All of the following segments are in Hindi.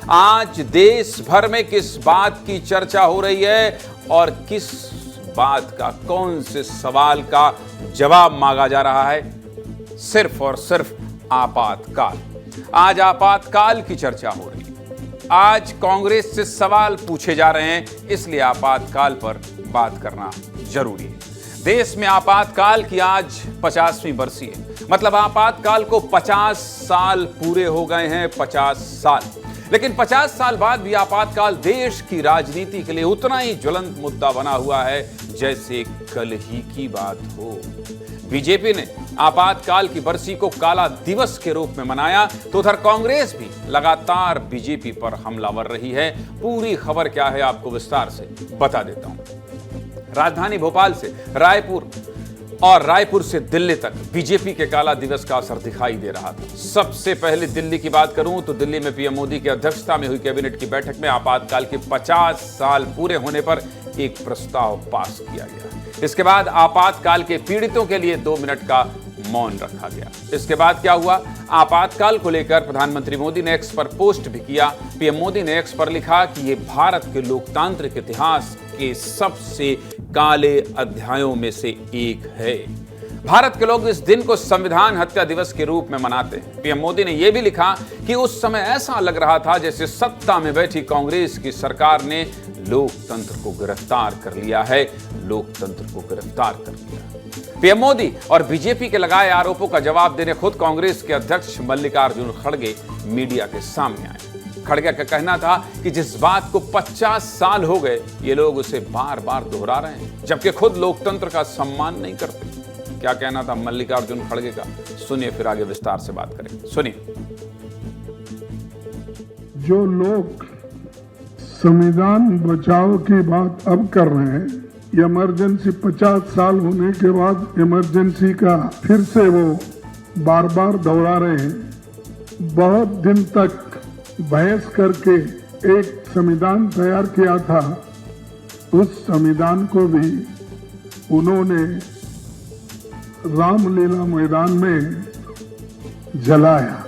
आज देश भर में किस बात की चर्चा हो रही है और किस बात का, कौन से सवाल का जवाब मांगा जा रहा है? सिर्फ और सिर्फ आपातकाल। आज आपातकाल की चर्चा हो रही है। आज कांग्रेस से सवाल पूछे जा रहे हैं, इसलिए आपातकाल पर बात करना जरूरी है। देश में आपातकाल की आज 50वीं बरसी है। मतलब आपातकाल को 50 साल पूरे हो गए हैं। 50 साल। लेकिन 50 साल बाद भी आपातकाल देश की राजनीति के लिए उतना ही ज्वलंत मुद्दा बना हुआ है जैसे कल ही की बात हो। बीजेपी ने आपातकाल की बरसी को काला दिवस के रूप में मनाया, तो उधर कांग्रेस भी लगातार बीजेपी पर हमलावर रही है। पूरी खबर क्या है आपको विस्तार से बता देता हूं। राजधानी भोपाल से रायपुर और रायपुर से दिल्ली तक बीजेपी के काला दिवस का असर दिखाई दे रहा था। सबसे पहले दिल्ली की बात करूं तो दिल्ली में पीएम मोदी की अध्यक्षता में हुई कैबिनेट की बैठक में आपातकाल के 50 साल पूरे होने पर एक प्रस्ताव पास किया गया। इसके बाद आपातकाल के पीड़ितों के लिए 2 मिनट का मौन रखा गया। इसके बाद क्या हुआ? आपातकाल को लेकर प्रधानमंत्री मोदी ने एक्स पर पोस्ट भी किया। पीएम मोदी ने एक्स पर लिखा कि यह भारत के लोकतांत्रिक इतिहास के सबसे काले अध्यायों में से एक है। भारत के लोग इस दिन को संविधान हत्या दिवस के रूप में मनाते हैं। पीएम मोदी ने यह भी लिखा कि उस समय ऐसा लग रहा था जैसे सत्ता में बैठी कांग्रेस की सरकार ने लोकतंत्र को गिरफ्तार कर लिया है। लोकतंत्र को गिरफ्तार कर लिया। पीएम मोदी और बीजेपी के लगाए आरोपों का जवाब देने खुद कांग्रेस के अध्यक्ष मल्लिकार्जुन खड़गे मीडिया के सामने आए। खड़गे का कहना था कि जिस बात को 50 साल हो गए, ये लोग उसे बार बार दोहरा रहे हैं, जबकि खुद लोकतंत्र का सम्मान नहीं करते। क्या कहना था मल्लिकार्जुन खड़गे का? सुनिए, फिर आगे विस्तार से बात करेंगे। सुनिए। जो लोग संविधान बचाओ की बात अब कर रहे हैं, इमरजेंसी 50 साल होने के बाद इमरजेंसी का फिर से वो बार बार दोहरा रहे हैं। बहुत दिन तक बहस करके एक संविधान तैयार किया था, उस संविधान को भी उन्होंने रामलीला मैदान में जलाया।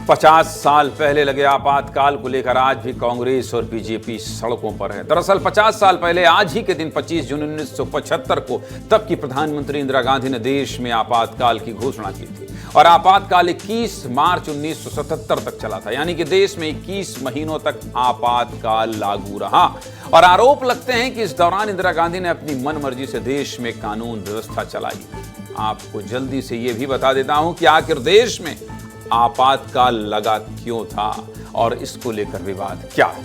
50 साल पहले लगे आपातकाल को लेकर आज भी कांग्रेस और बीजेपी सड़कों पर है। दरअसल 50 साल पहले आज ही के दिन 25 जून 1975 को तब की प्रधानमंत्री इंदिरा गांधी ने देश में आपातकाल की घोषणा की थी और आपातकाल 21 मार्च 1977 तक चला था। यानी कि देश में 21 महीनों तक आपातकाल लागू रहा। और आरोप लगते हैं कि इस दौरान इंदिरा गांधी ने अपनी मनमर्जी से देश में कानून व्यवस्था चलाई। आपको जल्दी से यह भी बता देता हूं कि आखिर देश में आपातकाल लगा क्यों था और इसको लेकर विवाद क्या है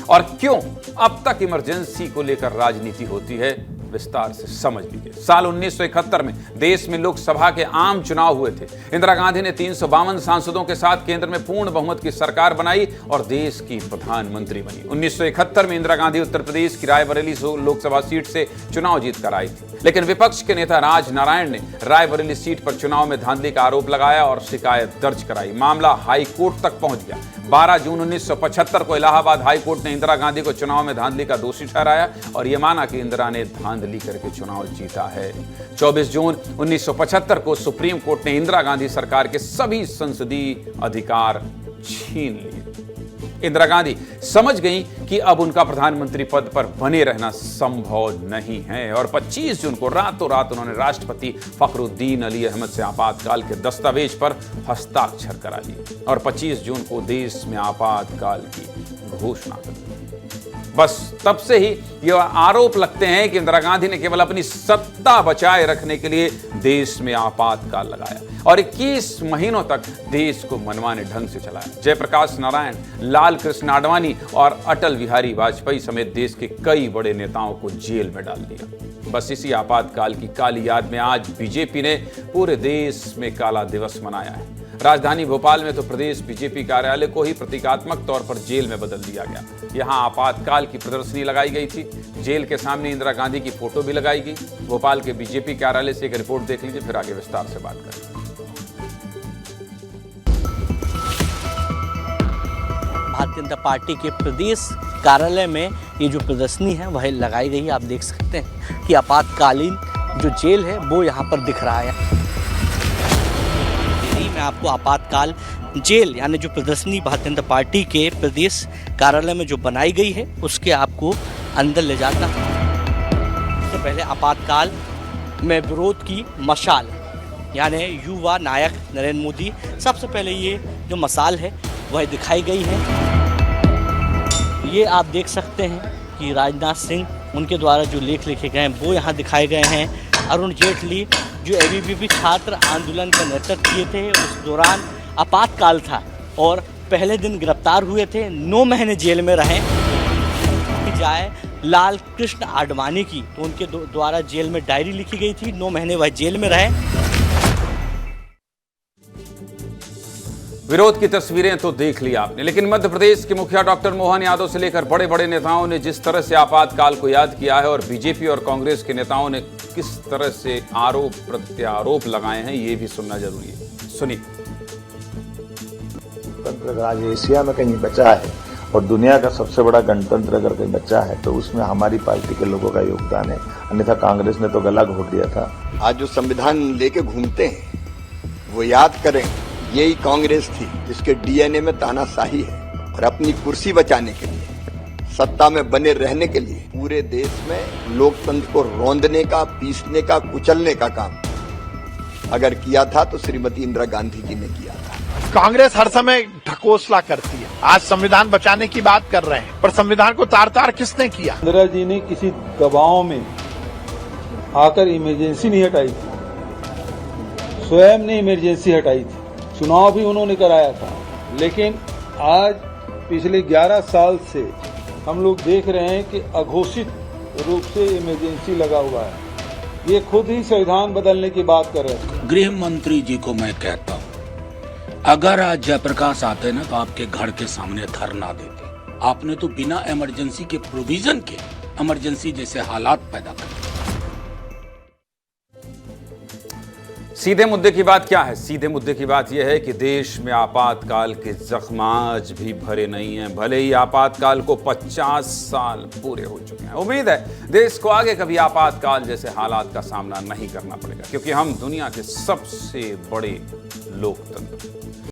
और क्यों अब तक इमरजेंसी को लेकर राजनीति होती है, विस्तार से समझ लीजिए। साल 1971 में देश में लोकसभा के आम चुनाव हुए थे। इंदिरा गांधी ने 352 सांसदों के साथ केंद्र में पूर्ण बहुमत की सरकार बनाई और देश की प्रधानमंत्री बनी। 1971 में इंदिरा गांधी उत्तर प्रदेश की रायबरेली लोकसभा सीट से चुनाव जीतकर आई थी, लेकिन विपक्ष के नेता राज नारायण ने रायबरेली सीट पर चुनाव में धांधली का आरोप लगाया और शिकायत दर्ज कराई। मामला हाई कोर्ट तक पहुंच गया। 12 जून 1975 को इलाहाबाद हाई कोर्ट ने इंदिरा गांधी को चुनाव में धांधली का दोषी ठहराया और यह माना कि इंदिरा ने धांधली करके चुनाव जीता है। 24 जून 1975 को सुप्रीम कोर्ट ने इंदिरा गांधी सरकार के सभी संसदीय अधिकार छीन लिए। इंदिरा गांधी समझ गई कि अब उनका प्रधानमंत्री पद पर बने रहना संभव नहीं है और 25 जून को रातों रात उन्होंने राष्ट्रपति फखरुद्दीन अली अहमद से आपातकाल के दस्तावेज पर हस्ताक्षर करा लिए और 25 जून को देश में आपातकाल की घोषणा कर दी। बस तब से ही यह आरोप लगते हैं कि इंदिरा गांधी ने केवल अपनी सत्ता बचाए रखने के लिए देश में आपातकाल लगाया और 21 महीनों तक देश को मनमाने ढंग से चलाया। जयप्रकाश नारायण, लाल कृष्ण आडवाणी और अटल बिहारी वाजपेयी समेत देश के कई बड़े नेताओं को जेल में डाल दिया। बस इसी आपातकाल की काली याद में आज बीजेपी ने पूरे देश में काला दिवस मनाया है। राजधानी भोपाल में तो प्रदेश बीजेपी कार्यालय को ही प्रतीकात्मक तौर पर जेल में बदल दिया गया। यहां आपातकाल की प्रदर्शनी लगाई गई थी। जेल के सामने इंदिरा गांधी की फोटो भी लगाई गई। भोपाल के बीजेपी कार्यालय से एक रिपोर्ट देख लीजिए, फिर आगे विस्तार से बात करें। भारतीय जनता पार्टी के प्रदेश कार्यालय में ये जो प्रदर्शनी है वह लगाई गई है। आप देख सकते हैं कि आपातकालीन जो जेल है वो यहाँ पर दिख रहा है। मैं आपको आपातकाल जेल यानी जो प्रदर्शनी भारतीय जनता पार्टी के प्रदेश कार्यालय में जो बनाई गई है उसके आपको अंदर ले जाता हूँ। सबसे पहले आपातकाल में विरोध की मशाल यानी युवा नायक नरेंद्र मोदी, सबसे पहले ये जो मशाल है वह दिखाई गई है। ये आप देख सकते हैं कि राजनाथ सिंह उनके द्वारा जो लेख लिखे गए हैं वो यहाँ दिखाए गए हैं। अरुण जेटली जो एबीवीपी छात्र आंदोलन का नेतृत्व किए थे, उस दौरान आपातकाल था और पहले दिन गिरफ्तार हुए थे, 9 महीने जेल में रहे। जाए लाल कृष्ण आडवाणी की, तो उनके द्वारा जेल में डायरी लिखी गई थी, 9 महीने वह जेल में रहे। विरोध की तस्वीरें तो देख ली आपने, लेकिन मध्य प्रदेश के मुखिया डॉक्टर मोहन यादव से लेकर बड़े बड़े नेताओं ने जिस तरह से आपातकाल को याद किया है और बीजेपी और कांग्रेस के नेताओं ने किस तरह से आरोप प्रत्यारोप लगाए हैं, ये भी सुनना जरूरी है। सुनिए। गणतंत्र राज एशिया में कहीं बचा है और दुनिया का सबसे बड़ा गणतंत्र अगर कहीं बचा है तो उसमें हमारी पार्टी के लोगों का योगदान है, अन्यथा कांग्रेस ने तो गला घोट दिया था। आज जो संविधान लेके घूमते हैं वो याद करें, यही कांग्रेस थी जिसके डीएनए में तानाशाही है और अपनी कुर्सी बचाने के लिए, सत्ता में बने रहने के लिए पूरे देश में लोकतंत्र को रौंदने का, पीसने का, कुचलने का काम अगर किया था तो श्रीमती इंदिरा गांधी जी ने किया था। कांग्रेस हर समय ढकोसला करती है। आज संविधान बचाने की बात कर रहे हैं, पर संविधान को तार-तार किसने किया? इंदिरा जी ने किसी दबाव में आकर इमरजेंसी नहीं हटाई थी, स्वयं ने इमरजेंसी हटाई थी। चुनाव भी उन्होंने कराया था, लेकिन आज पिछले 11 साल से हम लोग देख रहे हैं कि अघोषित रूप से इमरजेंसी लगा हुआ है। ये खुद ही संविधान बदलने की बात कर रहे हैं। गृह मंत्री जी को मैं कहता हूँ, अगर आज जयप्रकाश आते ना तो आपके घर के सामने धरना देते। आपने तो बिना इमरजेंसी के प्रोविजन के इमरजेंसी जैसे हालात पैदा कर दिए। सीधे मुद्दे की बात क्या है? सीधे मुद्दे की बात यह है कि देश में आपातकाल के जख्म आज भी भरे नहीं हैं, भले ही आपातकाल को 50 साल पूरे हो चुके हैं। उम्मीद है देश को आगे कभी आपातकाल जैसे हालात का सामना नहीं करना पड़ेगा, क्योंकि हम दुनिया के सबसे बड़े लोकतंत्र